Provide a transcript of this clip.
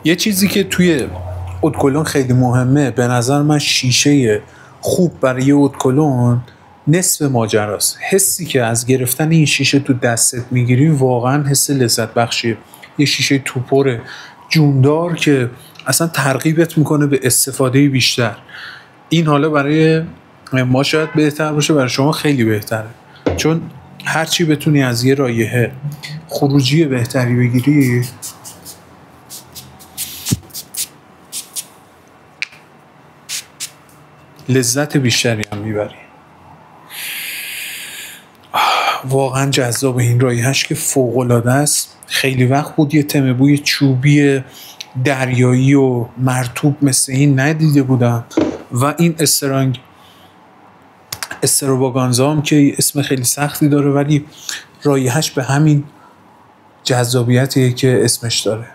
یه چیزی که توی ادکلون خیلی مهمه، به نظر من شیشه خوب برای یه ادکلون نصف ماجراست. حسی که از گرفتن این شیشه تو دستت میگیری واقعا حس لذت بخشیه. یه شیشه توپر جوندار که اصلا ترغیبت میکنه به استفاده بیشتر. این حالا برای ما شاید بهتر باشه، برای شما خیلی بهتره، چون هرچی بتونی از یه رایحه خروجی بهتری بگیری لذت بیشتری هم میبری. واقعا جذاب این رایحه‌اش که فوق‌العاده است. خیلی وقت بود یه تم بوی چوبی دریایی و مرطوب مثل این ندیده بودم و این استروواگانزا هم که اسم خیلی سختی داره ولی رایحه‌اش به همین جذابیتیه که اسمش داره.